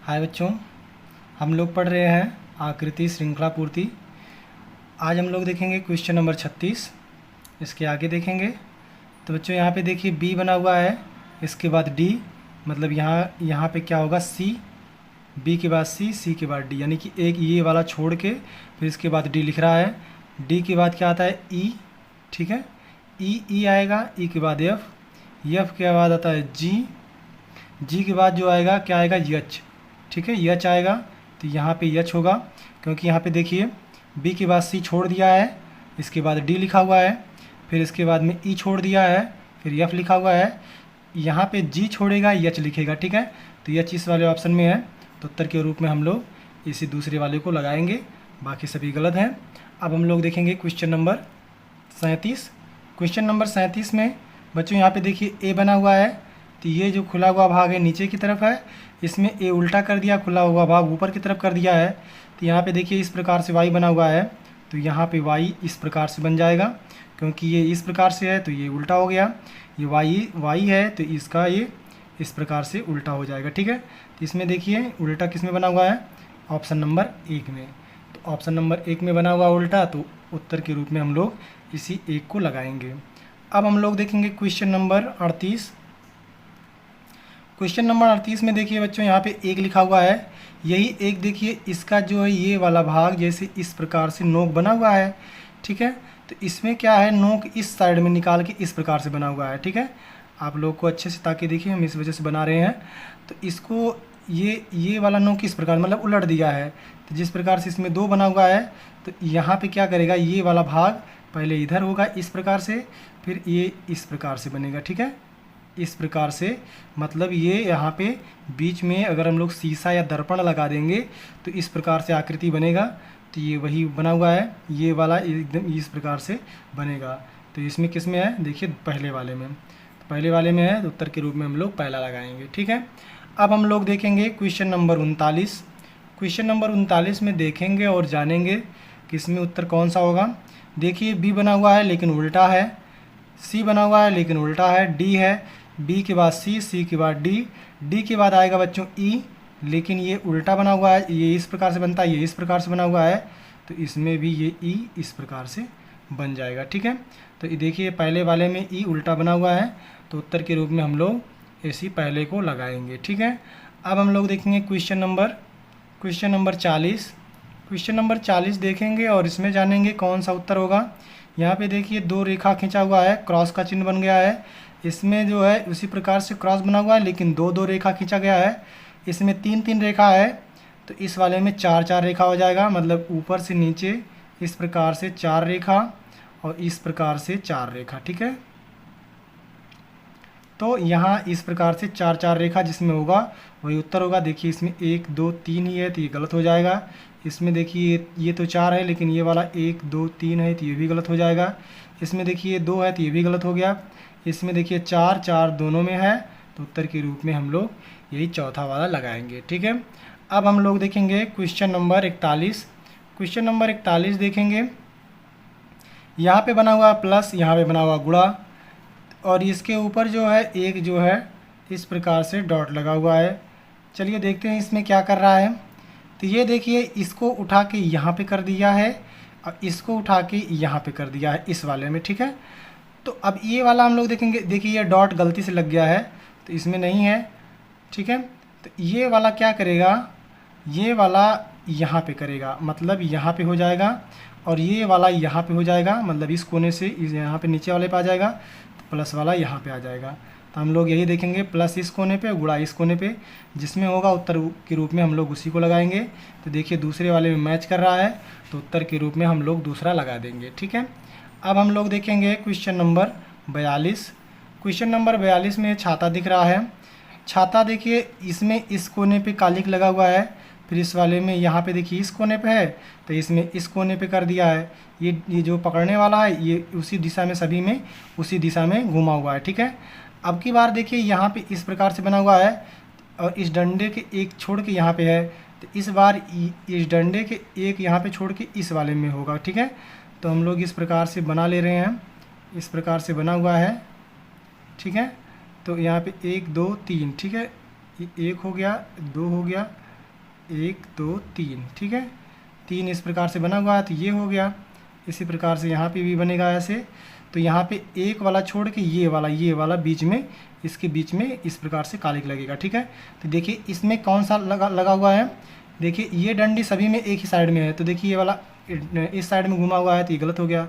हाय बच्चों, हम लोग पढ़ रहे हैं आकृति श्रृंखला पूर्ति। आज हम लोग देखेंगे क्वेश्चन नंबर 36। इसके आगे देखेंगे तो बच्चों यहाँ पे देखिए बी बना हुआ है, इसके बाद डी, मतलब यहाँ पे क्या होगा सी, बी के बाद सी, सी के बाद डी, यानी कि एक ये वाला छोड़ के फिर इसके बाद डी लिख रहा है। डी के बाद क्या आता है ई, ठीक है, ई आएगा, ई के बाद एफ, एफ के बाद आता है जी, जी के बाद जो आएगा क्या आएगा यच, ठीक है, यच आएगा। तो यहाँ पे यच होगा क्योंकि यहाँ पे देखिए बी के बाद सी छोड़ दिया है, इसके बाद डी लिखा हुआ है, फिर इसके बाद में ई छोड़ दिया है, फिर एफ लिखा हुआ है, यहाँ पे जी छोड़ेगा यच लिखेगा, ठीक है। तो यच इस वाले ऑप्शन में है, तो उत्तर के रूप में हम लोग इसी दूसरे वाले को लगाएंगे, बाकी सभी गलत हैं। अब हम लोग देखेंगे क्वेश्चन नंबर 37। क्वेश्चन नंबर 37 में बच्चों यहाँ पे देखिए ए बना हुआ है, तो ये जो खुला हुआ भाग है नीचे की तरफ है, इसमें ए उल्टा कर दिया, खुला हुआ भाग ऊपर की तरफ कर दिया है। तो यहाँ पे देखिए इस प्रकार से वाई बना हुआ है, तो यहाँ पे वाई इस प्रकार से बन जाएगा, क्योंकि ये इस प्रकार से है तो ये उल्टा हो गया, ये वाई है तो इसका ये इस प्रकार से उल्टा हो जाएगा, ठीक है। तो इसमें देखिए उल्टा किस में बना हुआ है, ऑप्शन नंबर 1 में। तो ऑप्शन नंबर 1 में बना हुआ उल्टा, तो उत्तर के रूप में हम लोग इसी एक को लगाएंगे। अब हम लोग देखेंगे क्वेश्चन नंबर 38। क्वेश्चन नंबर 38 में देखिए बच्चों यहाँ पे एक लिखा हुआ है, यही एक देखिए इसका जो है ये वाला भाग जैसे इस प्रकार से नोक बना हुआ है, ठीक है। तो इसमें क्या है, नोक इस साइड में निकाल के इस प्रकार से बना हुआ है, ठीक है। आप लोग को अच्छे से ताकि देखिए हम इस वजह से बना रहे हैं। तो इसको ये वाला नोक इस प्रकार मतलब उलट दिया है, तो जिस प्रकार से इसमें 2 बना हुआ है, तो यहाँ पे क्या करेगा, ये वाला भाग पहले इधर होगा इस प्रकार से, फिर ये इस प्रकार से बनेगा, ठीक है, इस प्रकार से। मतलब ये यहाँ पे बीच में अगर हम लोग शीशा या दर्पण लगा देंगे तो इस प्रकार से आकृति बनेगा। तो ये वही बना हुआ है, ये वाला एकदम इस प्रकार से बनेगा। तो इसमें किस में है, देखिए पहले वाले में, तो पहले वाले में है, तो उत्तर के रूप में हम लोग पहला लगाएंगे, ठीक है। अब हम लोग देखेंगे क्वेश्चन नंबर 39। क्वेश्चन नंबर 39 में देखेंगे और जानेंगे कि इसमें उत्तर कौन सा होगा। देखिए बी बना हुआ है लेकिन उल्टा है, सी बना हुआ है लेकिन उल्टा है, डी है, बी के बाद सी, सी के बाद डी, डी के बाद आएगा बच्चों ई, लेकिन ये उल्टा बना हुआ है, ये इस प्रकार से बनता है, ये इस प्रकार से बना हुआ है, तो इसमें भी ये ई इस प्रकार से बन जाएगा, ठीक है। तो ये देखिए पहले वाले में ई उल्टा बना हुआ है, तो उत्तर के रूप में हम लोग इसी पहले को लगाएंगे, ठीक है। अब हम लोग देखेंगे क्वेश्चन नंबर 40। क्वेश्चन नंबर 40 देखेंगे और इसमें जानेंगे कौन सा उत्तर होगा। यहाँ पे देखिए 2 रेखा खींचा हुआ है, क्रॉस का चिन्ह बन गया है, इसमें जो है उसी प्रकार से क्रॉस बना हुआ है लेकिन 2 रेखा खींचा गया है, इसमें 3 रेखा है, तो इस वाले में 4 रेखा हो जाएगा, मतलब ऊपर से नीचे इस प्रकार से 4 रेखा और इस प्रकार से 4 रेखा, ठीक है। तो यहाँ इस प्रकार से 4 रेखा जिसमें होगा वही उत्तर होगा। देखिए इसमें 1 2 3 ही है तो ये गलत हो जाएगा। इसमें देखिए ये तो 4 है लेकिन ये वाला 1 2 3 है तो ये भी गलत हो जाएगा। इसमें देखिए 2 है तो ये भी गलत हो गया। इसमें देखिए 4 दोनों में है, तो उत्तर के रूप में हम लोग यही चौथा वाला लगाएंगे, ठीक है। अब हम लोग देखेंगे क्वेश्चन नंबर 41। क्वेश्चन नंबर 41 देखेंगे, यहाँ पे बना हुआ प्लस, यहाँ पे बना हुआ गुणा, और इसके ऊपर जो है एक जो है इस प्रकार से डॉट लगा हुआ है। चलिए देखते हैं इसमें क्या कर रहा है। तो ये देखिए इसको उठा के यहाँ पे कर दिया है और इसको उठा के यहाँ पे कर दिया है इस वाले में, ठीक है। तो अब ये वाला हम लोग देखेंगे, देखिए ये डॉट गलती से लग गया है तो इसमें नहीं है, ठीक है। तो ये वाला क्या करेगा, ये वाला यहाँ पे करेगा, मतलब यहाँ पे हो जाएगा, और ये वाला यहाँ पे हो जाएगा, मतलब इस कोने से इस यहाँ पे नीचे वाले पे आ जाएगा, तो प्लस वाला यहाँ पे आ जाएगा। तो हम लोग यही देखेंगे, प्लस इस कोने पे गुणा इस कोने पे, जिसमें होगा उत्तर के रूप में हम लोग उसी को लगाएंगे। तो देखिए दूसरे वाले में मैच कर रहा है, तो उत्तर के रूप में हम लोग दूसरा लगा देंगे, ठीक है। अब हम लोग देखेंगे क्वेश्चन नंबर 42। क्वेश्चन नंबर 42 में छाता दिख रहा है। छाता देखिए इसमें इस कोने पे कालिक लगा हुआ है, फिर इस वाले में यहाँ पे देखिए इस कोने पे है, तो इसमें इस कोने पे कर दिया है। ये जो पकड़ने वाला है ये उसी दिशा में, सभी में उसी दिशा में घुमा हुआ है, ठीक है। अब की बार देखिए यहाँ पे इस प्रकार से बना हुआ है और इस डंडे के एक छोड़ के यहाँ पे है, तो इस बार इस डंडे के एक यहाँ पे छोड़ के इस वाले में होगा, ठीक है। तो हम लोग इस प्रकार से बना ले रहे हैं, इस प्रकार से बना हुआ है, ठीक है। तो यहाँ पे 1 2 3, ठीक है, ये 1 हो गया, 2 हो गया, 1 2 3, ठीक है, 3 इस प्रकार से बना हुआ है, तो ये हो गया। इसी प्रकार से यहाँ पे भी बनेगा ऐसे। तो यहाँ पे एक वाला छोड़ के ये वाला बीच में, इसके बीच में इस प्रकार से कालिक लगेगा, ठीक है। तो देखिए इसमें कौन सा लगा हुआ है, देखिए ये डंडी सभी में एक ही साइड में है, तो देखिए ये वाला इस साइड में घुमा हुआ है, तो ये गलत हो गया।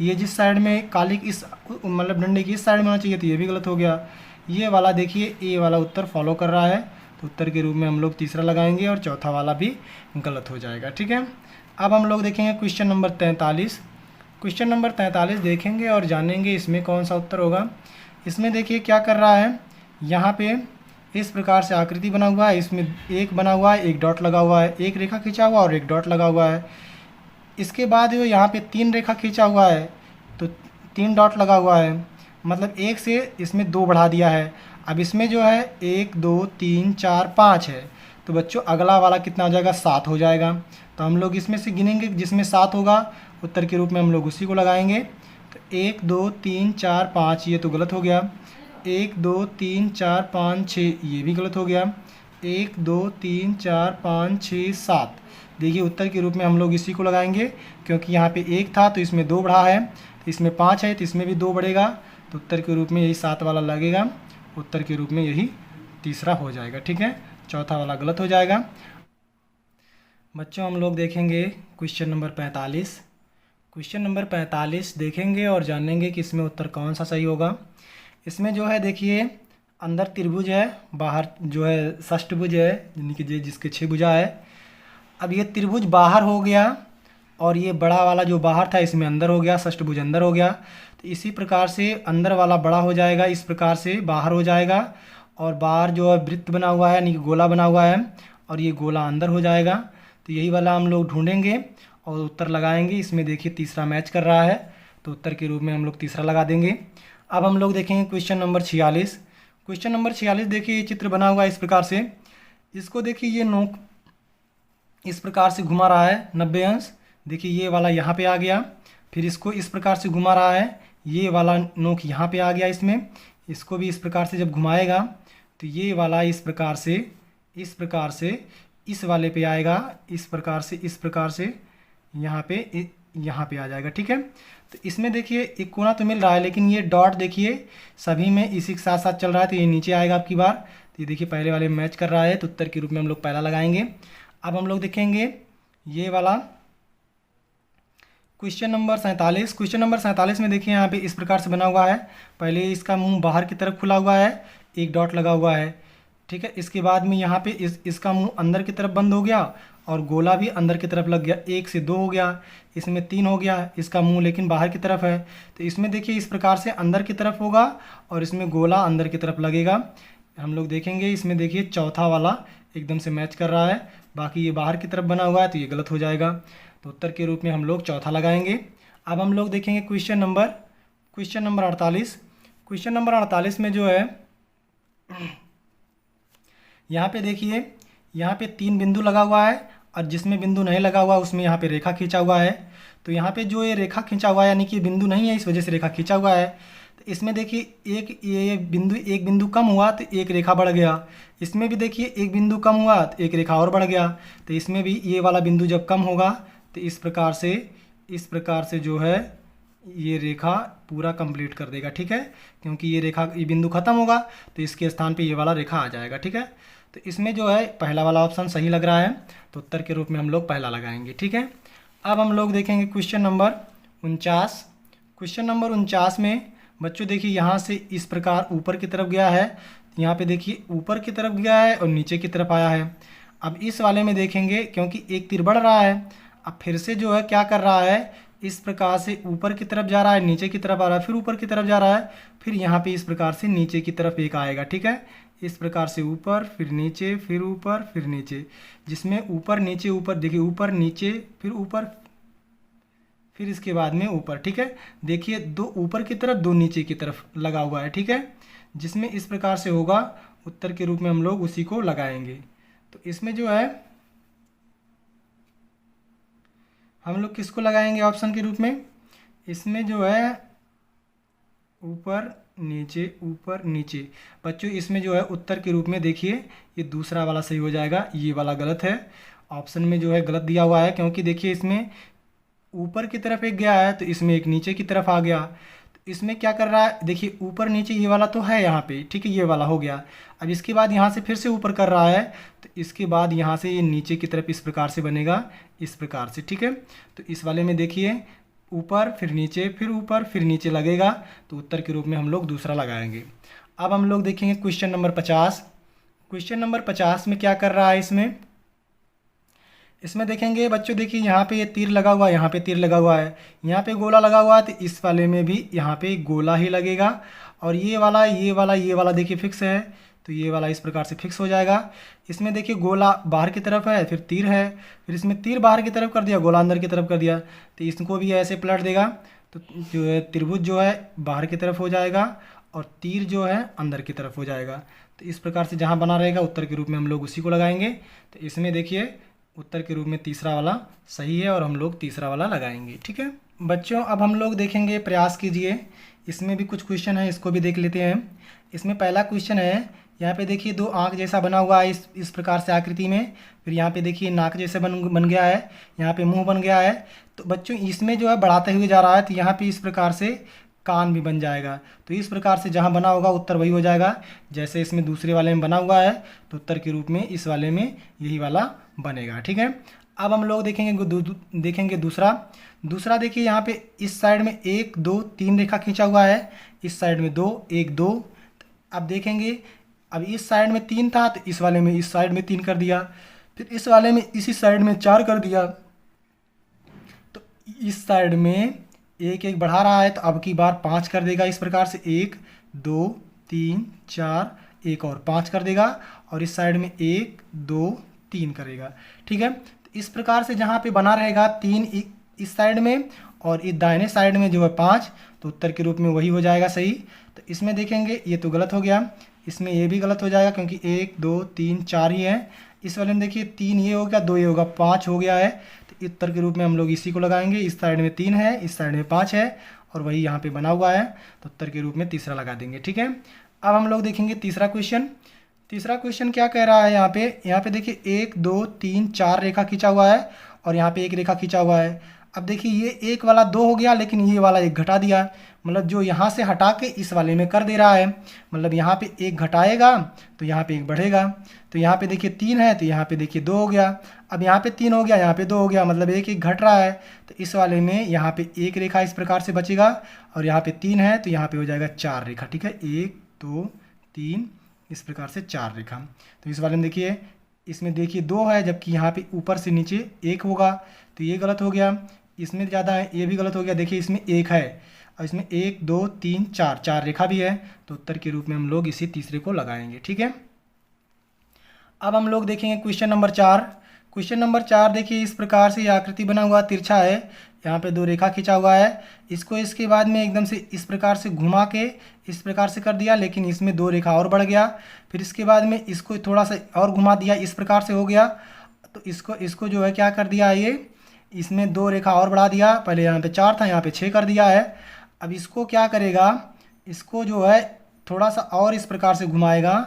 ये जिस साइड में कालिक इस मतलब डंडे की इस साइड में होना चाहिए, तो ये भी गलत हो गया। ये वाला देखिए ये वाला उत्तर फॉलो कर रहा है, तो उत्तर के रूप में हम लोग तीसरा लगाएंगे और चौथा वाला भी गलत हो जाएगा, ठीक है। अब हम लोग देखेंगे क्वेश्चन नंबर 43। क्वेश्चन नंबर 43 देखेंगे और जानेंगे इसमें कौन सा उत्तर होगा। इसमें देखिए क्या कर रहा है, यहाँ पे इस प्रकार से आकृति बना हुआ है, इसमें एक बना हुआ है, एक डॉट लगा हुआ है, एक रेखा खींचा हुआ और एक डॉट लगा हुआ है। इसके बाद वो यहाँ पे 3 रेखा खींचा हुआ है, तो 3 डॉट लगा हुआ है, मतलब 1 से इसमें 2 बढ़ा दिया है। अब इसमें जो है 1 2 3 4 5 है, तो बच्चों अगला वाला कितना हो जाएगा, 7 हो जाएगा। तो हम लोग इसमें से गिनेंगे, जिसमें 7 होगा उत्तर के रूप में हम लोग उसी को लगाएंगे। तो 1 2 3 4 5 ये तो गलत हो गया, 1 2 3 4 5 6 ये भी गलत हो गया, 1 2 3 4 5 6 7। देखिए उत्तर के रूप में हम लोग इसी को लगाएंगे, क्योंकि यहाँ पे 1 था तो इसमें 2 बढ़ा है, तो इसमें 5 है तो इसमें भी 2 बढ़ेगा, तो उत्तर के रूप में यही 7 वाला लगेगा। उत्तर के रूप में यही तीसरा हो जाएगा, ठीक है, चौथा वाला गलत हो जाएगा। बच्चों हम लोग देखेंगे क्वेश्चन नंबर 45। क्वेश्चन नंबर 45 देखेंगे और जानेंगे कि इसमें उत्तर कौन सा सही होगा। इसमें जो है देखिए अंदर त्रिभुज है, बाहर जो है षष्ठभुज है, यानी कि जिसके 6 भुजा है। अब ये त्रिभुज बाहर हो गया और ये बड़ा वाला जो बाहर था इसमें अंदर हो गया, षष्ठभुज अंदर हो गया। तो इसी प्रकार से अंदर वाला बड़ा हो जाएगा, इस प्रकार से बाहर हो जाएगा, और बाहर जो है वृत्त बना हुआ है यानी कि गोला बना हुआ है, और ये गोला अंदर हो जाएगा। तो यही वाला हम लोग ढूंढेंगे और उत्तर लगाएंगे। इसमें देखिए तीसरा मैच कर रहा है, तो उत्तर के रूप में हम लोग तीसरा लगा देंगे। अब हम लोग देखेंगे क्वेश्चन नंबर 46। क्वेश्चन नंबर 46 देखिए ये चित्र बना हुआ है इस प्रकार से, इसको देखिए ये नोक इस प्रकार से घुमा रहा है 90 अंश। देखिए ये वाला यहाँ पे आ गया, फिर इसको इस प्रकार से घुमा रहा है, ये वाला नोक यहाँ पे आ गया इसमें, इसको भी इस प्रकार से जब घुमाएगा तो ये वाला इस प्रकार से इस वाले पे आएगा, इस प्रकार से यहाँ पे आ जाएगा, ठीक है। तो इसमें देखिए एक कोना तो मिल रहा है, लेकिन ये डॉट देखिए सभी में इसी के साथ साथ चल रहा है, तो ये नीचे आएगा आपकी बार। तो ये देखिए पहले वाले में मैच कर रहा है, तो उत्तर के रूप में हम लोग पहला लगाएंगे। अब हम लोग देखेंगे ये वाला क्वेश्चन नंबर 47। क्वेश्चन नंबर 47 में देखिए यहाँ पे इस प्रकार से बना हुआ है, पहले इसका मुंह बाहर की तरफ खुला हुआ है, एक डॉट लगा हुआ है, ठीक है। इसके बाद में यहाँ पे इसका मुंह अंदर की तरफ बंद हो गया और गोला भी अंदर की तरफ लग गया, 1 से 2 हो गया, इसमें 3 हो गया, इसका मुंह लेकिन बाहर की तरफ है। तो इसमें देखिए इस प्रकार से अंदर की तरफ होगा और इसमें गोला अंदर की तरफ लगेगा। हम लोग देखेंगे इसमें देखिए चौथा वाला एकदम से मैच कर रहा है, बाकी ये बाहर की तरफ बना हुआ है तो ये गलत हो जाएगा। तो उत्तर के रूप में हम लोग चौथा लगाएंगे। अब हम लोग देखेंगे क्वेश्चन नंबर 48। क्वेश्चन नंबर 48 में जो है यहाँ पे देखिए यहाँ पे 3 बिंदु लगा हुआ है, और जिसमें बिंदु नहीं लगा हुआ उसमें यहाँ पे रेखा खींचा हुआ है। तो यहाँ पे जो ये रेखा खींचा हुआ है यानी कि बिंदु नहीं है, इस वजह से रेखा खींचा हुआ है। तो इसमें देखिए एक बिंदु कम हुआ तो एक रेखा बढ़ गया, इसमें भी देखिए एक बिंदु कम हुआ तो एक रेखा और बढ़ गया। तो इसमें भी ये वाला बिंदु जब कम होगा तो इस प्रकार से जो है ये रेखा पूरा कंप्लीट कर देगा, ठीक है, क्योंकि ये बिंदु खत्म होगा तो इसके स्थान पे ये वाला रेखा आ जाएगा, ठीक है। तो इसमें जो है पहला वाला ऑप्शन सही लग रहा है, तो उत्तर के रूप में हम लोग पहला लगाएंगे, ठीक है। अब हम लोग देखेंगे क्वेश्चन नंबर 49। क्वेश्चन नंबर 49 में बच्चों देखिए यहाँ से इस प्रकार ऊपर की तरफ गया है, यहाँ पे देखिए ऊपर की तरफ गया है और नीचे की तरफ आया है। अब इस वाले में देखेंगे क्योंकि एक तीर बढ़ रहा है, अब फिर से जो है क्या कर रहा है, इस प्रकार से ऊपर की तरफ जा रहा है, नीचे की तरफ आ रहा है, फिर ऊपर की तरफ जा रहा है, फिर यहाँ पे इस प्रकार से नीचे की तरफ एक आएगा, ठीक है। इस प्रकार से ऊपर फिर नीचे फिर ऊपर फिर नीचे, जिसमें ऊपर नीचे ऊपर देखिए ऊपर नीचे फिर ऊपर फिर इसके बाद में ऊपर, ठीक है। देखिए 2 ऊपर की तरफ 2 नीचे की तरफ लगा हुआ है, ठीक है, जिसमें इस प्रकार से होगा, उत्तर के रूप में हम लोग उसी को लगाएंगे। तो इसमें जो है हम लोग किसको लगाएंगे ऑप्शन के रूप में, इसमें जो है ऊपर नीचे, ऊपर, नीचे। बच्चों इसमें जो है उत्तर के रूप में देखिए ये दूसरा वाला सही हो जाएगा, ये वाला गलत है। ऑप्शन में जो है गलत दिया हुआ है, क्योंकि देखिए इसमें ऊपर की तरफ एक गया है तो इसमें एक नीचे की तरफ आ गया। तो इसमें क्या कर रहा है, देखिए ऊपर नीचे ये वाला तो है यहाँ पे, ठीक है, ये वाला हो गया। अब इसके बाद यहाँ से फिर से ऊपर कर रहा है, तो इसके बाद यहाँ से ये नीचे की तरफ इस प्रकार से बनेगा, इस प्रकार से, ठीक है। तो इस वाले में देखिए ऊपर फिर नीचे फिर ऊपर फिर नीचे लगेगा, तो उत्तर के रूप में हम लोग दूसरा लगाएंगे। अब हम लोग देखेंगे क्वेश्चन नंबर 50। क्वेश्चन नंबर 50 में क्या कर रहा है, इसमें देखेंगे बच्चों, देखिए यहाँ पे ये तीर लगा हुआ है, यहाँ पे तीर लगा हुआ है, यहाँ पे गोला लगा हुआ है, तो इस वाले में भी यहाँ पे गोला ही लगेगा। और ये वाला ये वाला देखिए फिक्स है, तो ये वाला इस प्रकार से फिक्स हो जाएगा। इसमें देखिए गोला बाहर की तरफ है, फिर तीर है, फिर इसमें तीर बाहर की तरफ कर दिया, गोला अंदर की तरफ कर दिया, तो इसको भी ऐसे पलट देगा। तो जो है त्रिभुज जो है बाहर की तरफ हो जाएगा और तीर जो है अंदर की तरफ हो जाएगा। तो इस प्रकार से जहाँ बना रहेगा उत्तर के रूप में हम लोग उसी को लगाएंगे। तो इसमें देखिए उत्तर के रूप में तीसरा वाला सही है और हम लोग तीसरा वाला लगाएंगे, ठीक है। बच्चों अब हम लोग देखेंगे, प्रयास कीजिए, इसमें भी कुछ क्वेश्चन है, इसको भी देख लेते हैं। इसमें पहला क्वेश्चन है, यहाँ पे देखिए दो आँख जैसा बना हुआ है इस प्रकार से आकृति में, फिर यहाँ पे देखिए नाक जैसे बन गया है, यहाँ पे मुंह बन गया है। तो बच्चों इसमें जो है बढ़ाते हुए जा रहा है, तो यहाँ पे इस प्रकार से कान भी बन जाएगा। तो इस प्रकार से जहाँ बना होगा उत्तर वही हो जाएगा। जैसे इसमें दूसरे वाले में बना हुआ है, तो उत्तर के रूप में इस वाले में यही वाला बनेगा, ठीक है। अब हम लोग देखेंगे दूसरा देखिए यहाँ पे इस साइड में 1 2 3 रेखा खींचा हुआ है, इस साइड में 2 1 2। अब देखेंगे, अब इस साइड में 3 था, तो इस वाले में इस साइड में 3 कर दिया, फिर इस वाले में इसी साइड में 4 कर दिया। तो इस साइड में 1 1 बढ़ा रहा है, तो अब की बार 5 कर देगा, इस प्रकार से 1 2 3 4, एक और 5 कर देगा, और इस साइड में 1 2 3 करेगा, ठीक है। तो इस प्रकार से जहाँ पे बना रहेगा 3 इस साइड में और इस दाहिने साइड में जो है 5, तो उत्तर के रूप में वही हो जाएगा सही। तो इसमें देखेंगे ये तो गलत हो गया, इसमें ये भी गलत हो जाएगा, क्योंकि 1 2 3 4 ही है। इस वाले में देखिए 3 ये हो गया, 2 ये होगा, 5 हो गया है। तो उत्तर के रूप में हम लोग इसी को लगाएंगे, इस साइड में 3 है, इस साइड में 5 है, और वही यहाँ पे बना हुआ है, तो उत्तर के रूप में तीसरा लगा देंगे, ठीक है। अब हम लोग देखेंगे तीसरा क्वेश्चन क्या कह रहा है। यहाँ पे देखिए 1 2 3 4 रेखा खींचा हुआ है और यहाँ पे 1 रेखा खींचा हुआ है। अब देखिए ये एक वाला 2 हो गया, लेकिन ये वाला 1 घटा दिया, मतलब जो यहाँ से हटा के इस वाले में कर दे रहा है, मतलब यहाँ पे 1 घटाएगा तो यहाँ पे 1 बढ़ेगा। तो यहाँ पे देखिए 3 है, तो यहाँ पे देखिए 2 हो गया। अब यहाँ पे 3 हो गया, यहाँ पे 2 हो गया, मतलब 1 1 घट रहा है। तो इस वाले में यहाँ पे 1 रेखा इस प्रकार से बचेगा, और यहाँ पे 3 है, तो यहाँ पे हो जाएगा 4 रेखा, ठीक है। 1 2 3 इस प्रकार से 4 रेखा। तो इस वाले में देखिए, इसमें देखिए 2 है, जबकि यहाँ पे ऊपर से नीचे 1 होगा, तो ये गलत हो गया। इसमें ज़्यादा है, ये भी गलत हो गया। देखिए इसमें 1 है और इसमें 1 2 3 4 रेखा भी है, तो उत्तर के रूप में हम लोग इसी तीसरे को लगाएंगे, ठीक है। अब हम लोग देखेंगे क्वेश्चन नंबर 4 देखिए इस प्रकार से ये आकृति बना हुआ तिरछा है, यहाँ पे 2 रेखा खींचा हुआ है। इसको इसके बाद में एकदम से इस प्रकार से घुमा के इस प्रकार से कर दिया, लेकिन इसमें 2 रेखा और बढ़ गया। फिर इसके बाद में इसको थोड़ा सा और घुमा दिया, इस प्रकार से हो गया। तो इसको जो है क्या कर दिया, ये इसमें 2 रेखा और बढ़ा दिया, पहले यहाँ पे 4 था, यहाँ पे 6 कर दिया है। अब इसको क्या करेगा, इसको जो है थोड़ा सा और इस प्रकार से घुमाएगा,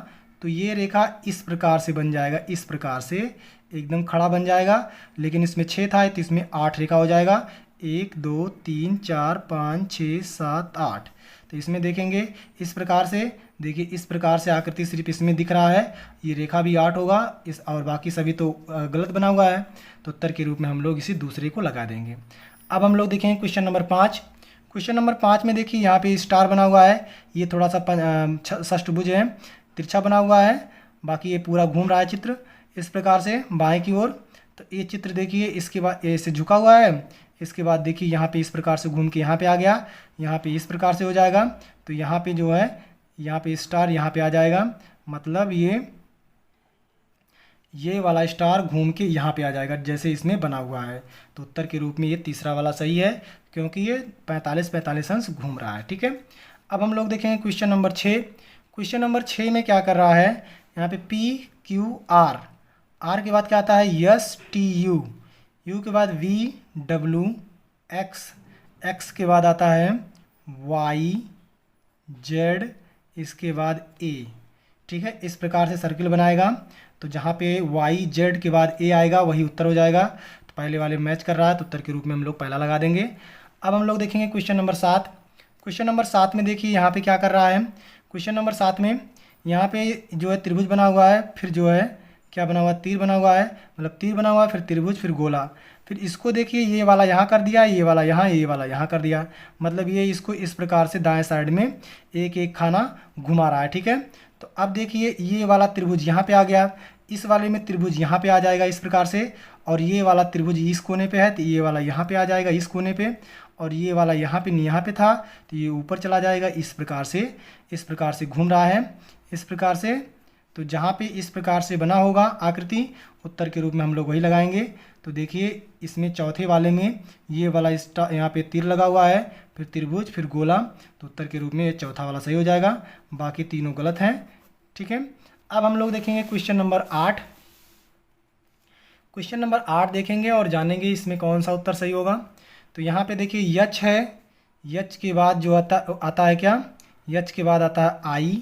तो ये रेखा इस प्रकार से बन जाएगा, इस प्रकार से एकदम खड़ा बन जाएगा। लेकिन इसमें 6 था, तो इसमें 8 रेखा हो जाएगा, 1 2 3 4 5 6 7 8। तो इसमें देखेंगे इस प्रकार से, देखिए इस प्रकार से आकृति सिर्फ इसमें दिख रहा है, ये रेखा भी 8 होगा, इस और बाकी सभी तो गलत बना हुआ है। तो उत्तर के रूप में हम लोग इसी दूसरे को लगा देंगे। अब हम लोग देखेंगे क्वेश्चन नंबर 5 में देखिए यहाँ पे स्टार बना हुआ है, ये थोड़ा सा षष्ठभुज है, तिरछा बना हुआ है, बाकी ये पूरा घूम रहा है चित्र इस प्रकार से बाएं की ओर। तो ये चित्र देखिए, इसके बाद ऐसे झुका हुआ है, इसके बाद देखिए यहाँ पे इस प्रकार से घूम के यहाँ पे आ गया, यहाँ पे इस प्रकार से हो जाएगा। तो यहाँ पे जो है, यहाँ पे स्टार यहाँ पे आ जाएगा, मतलब ये वाला स्टार घूम के यहाँ पे आ जाएगा जैसे इसमें बना हुआ है। तो उत्तर के रूप में ये तीसरा वाला सही है, क्योंकि ये 45 अंश घूम रहा है, ठीक है। अब हम लोग देखेंगे क्वेश्चन नंबर 6 में क्या कर रहा है। यहाँ पे PQR, आर के बाद क्या आता है STU, यू के बाद VW, एक्स के बाद आता है जेड, इसके बाद ए। ठीक है, इस प्रकार से सर्किल बनाएगा। तो जहाँ पे वाई जेड के बाद ए आएगा वही उत्तर हो जाएगा। तो पहले वाले मैच कर रहा है तो उत्तर के रूप में हम लोग पहला लगा देंगे। अब हम लोग देखेंगे क्वेश्चन नंबर 7। क्वेश्चन नंबर 7 में देखिए यहाँ पे क्या कर रहा है। क्वेश्चन नंबर 7 में यहाँ पे जो है त्रिभुज बना हुआ है, फिर जो है क्या बना हुआ है, तीर बना हुआ है, मतलब तीर बना हुआ है, फिर त्रिभुज, फिर गोला। फिर इसको देखिए ये वाला यहाँ कर दिया, ये वाला यहाँ, ये वाला यहाँ कर दिया। मतलब ये इसको इस प्रकार से दाएं साइड में एक एक खाना घुमा रहा है। ठीक है, तो अब देखिए ये वाला त्रिभुज यहाँ पे आ गया, इस वाले में त्रिभुज यहाँ पे आ जाएगा इस प्रकार से, और ये वाला त्रिभुज इस कोने पे है तो ये वाला यहाँ पे आ जाएगा इस कोने पे, और ये वाला यहाँ पे था तो ये ऊपर चला जाएगा इस प्रकार से घूम रहा है इस प्रकार से। तो जहाँ पे इस प्रकार से बना होगा आकृति, उत्तर के रूप में हम लोग वही लगाएंगे। तो देखिए इसमें चौथे वाले में ये वाला यहाँ पे तीर लगा हुआ है, फिर त्रिभुज, फिर गोला। तो उत्तर के रूप में ये चौथा वाला सही हो जाएगा, बाकी तीनों गलत हैं। ठीक है, अब हम लोग देखेंगे क्वेश्चन नंबर 8। क्वेश्चन नंबर 8 देखेंगे और जानेंगे इसमें कौन सा उत्तर सही होगा। तो यहाँ पे देखिए यच है, यच के बाद जो आता है क्या, यच के बाद आता है आई,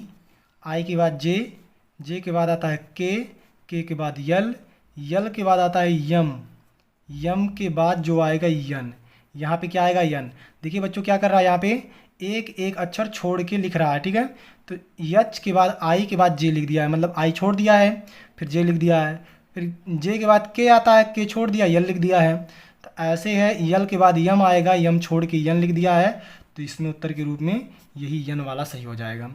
आई के बाद जे, जे के बाद आता है के के बाद यल, यल के बाद आता है यम, यम के बाद जो आएगा यन। यहाँ पे क्या आएगा, यन। देखिए बच्चों क्या कर रहा है, यहाँ पे एक एक अक्षर छोड़ के लिख रहा है। ठीक है, तो यच के बाद आई के बाद जे लिख दिया है, मतलब आई छोड़ दिया है, फिर जे लिख दिया है, फिर जे के बाद के आता है, के छोड़ दिया, यल लिख दिया है। तो ऐसे है, यल के बाद यम आएगा, यम छोड़ के यन लिख दिया है। तो इसमें उत्तर के रूप में यही यन वाला सही हो जाएगा।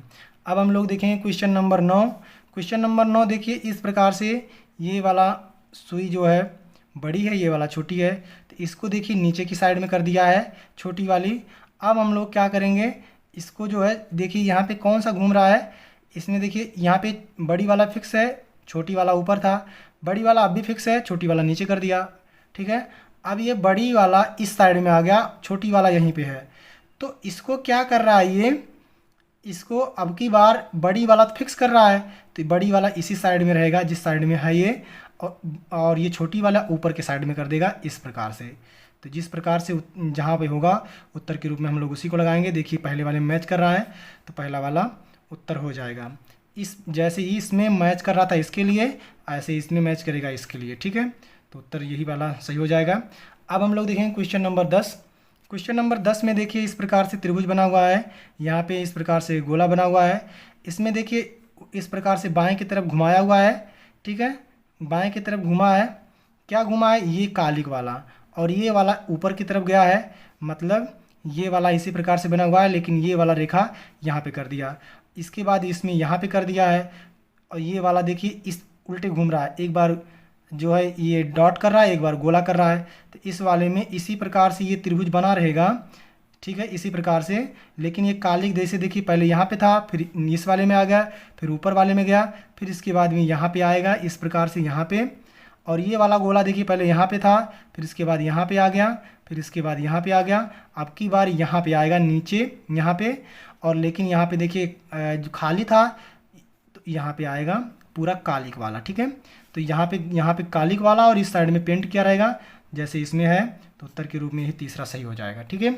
अब हम लोग देखेंगे क्वेश्चन नंबर 9। क्वेश्चन नंबर 9 देखिए इस प्रकार से ये वाला सुई जो है बड़ी है, ये वाला छोटी है, तो इसको देखिए नीचे की साइड में कर दिया है छोटी वाली। अब हम लोग क्या करेंगे, इसको जो है देखिए यहाँ पे कौन सा घूम रहा है, इसमें देखिए यहाँ पे बड़ी वाला फिक्स है, छोटी वाला ऊपर था, बड़ी वाला अब भी फिक्स है, छोटी वाला नीचे कर दिया। ठीक है, अब ये बड़ी वाला इस साइड में आ गया, छोटी वाला यहीं पे है। तो इसको क्या कर रहा है, ये इसको अब की बार बड़ी वाला तो फिक्स कर रहा है, तो बड़ी वाला इसी साइड में रहेगा जिस साइड में है ये, और ये छोटी वाला ऊपर के साइड में कर देगा इस प्रकार से। तो जिस प्रकार से जहाँ पे होगा उत्तर के रूप में हम लोग उसी को लगाएंगे। देखिए पहले वाले में मैच कर रहा है तो पहला वाला उत्तर हो जाएगा। इस जैसे ही इसमें मैच कर रहा था इसके लिए, ऐसे इसमें मैच करेगा इसके लिए। ठीक है, तो उत्तर यही वाला सही हो जाएगा। अब हम लोग देखेंगे क्वेश्चन नंबर 10। क्वेश्चन नंबर 10 में देखिए इस प्रकार से त्रिभुज बना हुआ है, यहाँ पे इस प्रकार से गोला बना हुआ है, इसमें देखिए इस प्रकार से बाएं की तरफ घुमाया हुआ है। ठीक है, बाएं की तरफ घुमा है, क्या घुमा है, ये कालिक वाला, और ये वाला ऊपर की तरफ गया है, मतलब ये वाला इसी प्रकार से बना हुआ है, लेकिन ये वाला रेखा यहाँ पे कर दिया, इसके बाद इसमें यहाँ पे कर दिया है, और ये वाला देखिए इस उल्टे घूम रहा है, एक बार जो है ये डॉट कर रहा है, एक बार गोला कर रहा है। तो इस वाले में इसी प्रकार से ये त्रिभुज बना रहेगा। ठीक है, इसी प्रकार से, लेकिन ये कालिक जैसे देखिए पहले यहाँ पे था, फिर इस वाले में आ गया, फिर ऊपर वाले में गया, फिर इसके बाद में यहाँ पे आएगा इस प्रकार से यहाँ पे, और ये वाला गोला देखिए पहले यहाँ पे था, फिर इसके बाद यहाँ पे आ गया, फिर इसके बाद यहाँ पे आ गया, अब की बार यहाँ पे आएगा नीचे यहाँ पे, और लेकिन यहाँ पे देखिए जो खाली था तो यहाँ पे आएगा पूरा कालिक वाला। ठीक है, तो यहाँ पे कालिक वाला और इस साइड में पेंट किया रहेगा जैसे इसमें है, तो उत्तर के रूप में यही तीसरा सही हो जाएगा। ठीक है,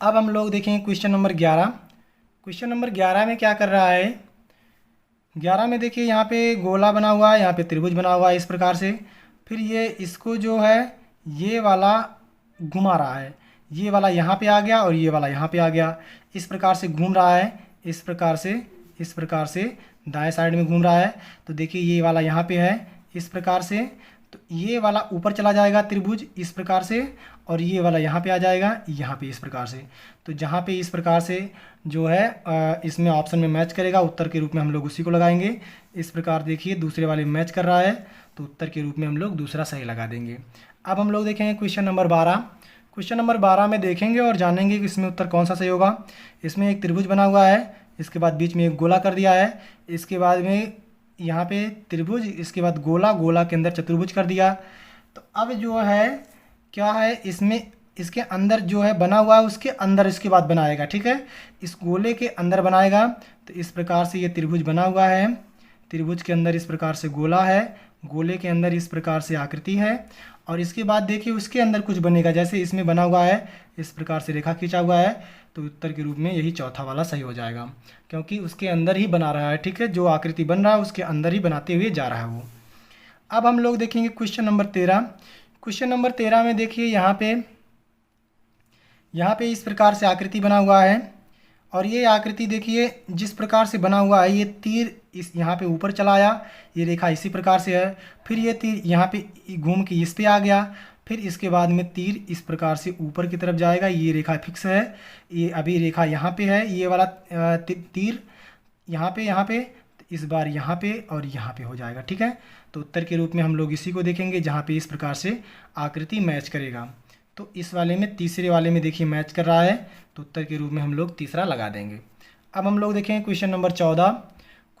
अब हम लोग देखेंगे क्वेश्चन नंबर 11। क्वेश्चन नंबर 11 में क्या कर रहा है, 11 में देखिए यहाँ पे गोला बना हुआ है, यहाँ पे त्रिभुज बना हुआ है इस प्रकार से, फिर ये इसको जो है ये वाला घुमा रहा है, ये वाला यहाँ पे आ गया और ये वाला यहाँ पे आ गया, इस प्रकार से घूम रहा है, इस प्रकार से दाएं साइड में घूम रहा है। तो देखिए ये वाला यहाँ पे है इस प्रकार से, तो ये वाला ऊपर चला जाएगा त्रिभुज इस प्रकार से, और ये वाला यहाँ पे आ जाएगा यहाँ पे इस प्रकार से। तो जहाँ पे इस प्रकार से जो है इसमें ऑप्शन में मैच करेगा, उत्तर के रूप में हम लोग उसी को लगाएंगे। इस प्रकार देखिए दूसरे वाले में मैच कर रहा है, तो उत्तर के रूप में हम लोग दूसरा सही लगा देंगे। अब हम लोग देखेंगे क्वेश्चन नंबर 12। क्वेश्चन नंबर 12 में देखेंगे और जानेंगे कि इसमें उत्तर कौन सा सही होगा। इसमें एक त्रिभुज बना हुआ है, इसके बाद बीच में एक गोला कर दिया है, इसके बाद में यहाँ पे त्रिभुज, इसके बाद गोला, गोला के अंदर चतुर्भुज कर दिया। तो अब जो है क्या है, इसमें इसके अंदर जो है बना हुआ है उसके अंदर इसके बाद बनाएगा। ठीक है, इस गोले के अंदर बनाएगा। तो इस प्रकार से ये त्रिभुज बना हुआ है, त्रिभुज के अंदर इस प्रकार से गोला है, गोले के अंदर इस प्रकार से आकृति है, और इसके बाद देखिए उसके अंदर कुछ बनेगा, जैसे इसमें बना हुआ है इस प्रकार से रेखा खींचा हुआ है, तो उत्तर के रूप में यही चौथा वाला सही हो जाएगा, क्योंकि उसके अंदर ही बना रहा है। ठीक है, जो आकृति बन रहा है उसके अंदर ही बनाते हुए जा रहा है वो। अब हम लोग देखेंगे क्वेश्चन नंबर 13। क्वेश्चन नंबर 13 में देखिए यहाँ पे इस प्रकार से आकृति बना हुआ है, और ये आकृति देखिए जिस प्रकार से बना हुआ है, ये तीर इस यहाँ पे ऊपर चला आया, ये रेखा इसी प्रकार से है, फिर ये तीर यहाँ पे घूम के इस पे आ गया, फिर इसके बाद में तीर इस प्रकार से ऊपर की तरफ जाएगा, ये रेखा फिक्स है, ये अभी रेखा यहाँ पे है, ये वाला तीर यहाँ पे इस बार यहाँ पे और यहाँ पे हो जाएगा। ठीक है, तो उत्तर के रूप में हम लोग इसी को देखेंगे जहाँ पे इस प्रकार से आकृति मैच करेगा। तो इस वाले में, तीसरे वाले में देखिए मैच कर रहा है, तो उत्तर के रूप में हम लोग तीसरा लगा देंगे। अब हम लोग देखेंगे क्वेश्चन नंबर 14।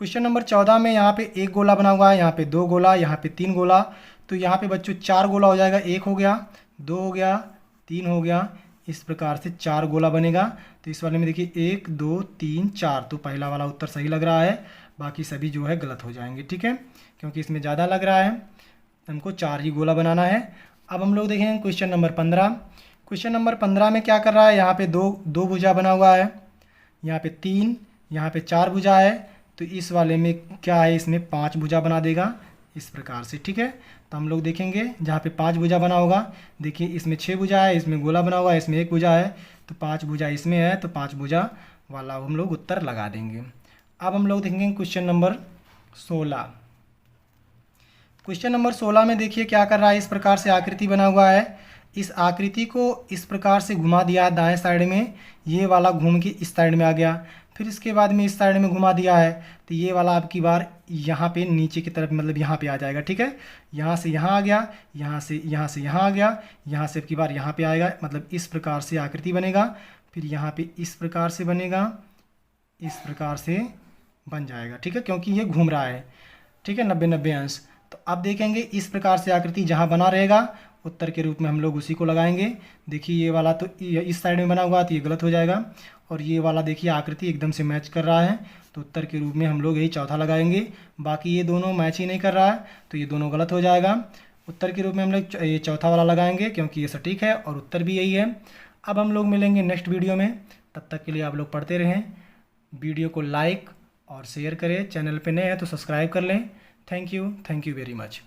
क्वेश्चन नंबर 14 में यहाँ पे एक गोला बना हुआ है, यहाँ पे 2 गोला, यहाँ पे 3 गोला, तो यहाँ पे बच्चों 4 गोला हो जाएगा, 1 हो गया, 2 हो गया, 3 हो गया, इस प्रकार से 4 गोला बनेगा। तो इस वाले में देखिए 1 2 3 4, तो पहला वाला उत्तर सही लग रहा है, बाकी सभी जो है गलत हो जाएंगे। ठीक है, क्योंकि इसमें ज़्यादा लग रहा है, हमको 4 ही गोला बनाना है। अब हम लोग देखेंगे क्वेश्चन नंबर 15। क्वेश्चन नंबर 15 में क्या कर रहा है, यहाँ पे दो भुजा बना हुआ है, यहाँ पे 3, यहाँ पे 4 भुजा है, तो इस वाले में क्या है, इसमें 5 भुजा बना देगा इस प्रकार से। ठीक है, तो हम लोग देखेंगे जहाँ पे 5 भुजा बना होगा, देखिए इसमें 6 भुजा है, इसमें गोला बना हुआ है, इसमें 1 भुजा है, तो 5 भुजा इसमें है, तो 5 भुजा वाला हम लोग उत्तर लगा देंगे। अब हम लोग देखेंगे क्वेश्चन नंबर 16। क्वेश्चन नंबर 16 में देखिए क्या कर रहा है, इस प्रकार से आकृति बना हुआ है, इस आकृति को इस प्रकार से घुमा दिया दाएं साइड में, ये वाला घूम के इस साइड में आ गया, फिर इसके बाद में इस साइड में घुमा दिया है, तो ये वाला अब की बार यहाँ पे नीचे की तरफ, मतलब यहाँ पे आ जाएगा। ठीक है, यहाँ से यहाँ आ गया, यहाँ से यहाँ आ गया, यहाँ से अब की बार यहाँ पे आएगा, मतलब इस प्रकार से आकृति बनेगा, फिर यहाँ पे इस प्रकार से बनेगा, इस प्रकार से बन जाएगा। ठीक है, क्योंकि ये घूम रहा है। ठीक है, 90-90 अंश। तो अब देखेंगे इस प्रकार से आकृति जहाँ बना रहेगा, उत्तर के रूप में हम लोग उसी को लगाएंगे। देखिए ये वाला तो इस साइड में बना हुआ, तो ये गलत हो जाएगा, और ये वाला देखिए आकृति एकदम से मैच कर रहा है, तो उत्तर के रूप में हम लोग यही चौथा लगाएंगे। बाकी ये दोनों मैच ही नहीं कर रहा है, तो ये दोनों गलत हो जाएगा। उत्तर के रूप में हम लोग ये चौथा वाला लगाएंगे, क्योंकि ये सटीक है और उत्तर भी यही है। अब हम लोग मिलेंगे नेक्स्ट वीडियो में, तब तक के लिए आप लोग पढ़ते रहें, वीडियो को लाइक और शेयर करें, चैनल पे नए हैं तो सब्सक्राइब कर लें। Thank you very much.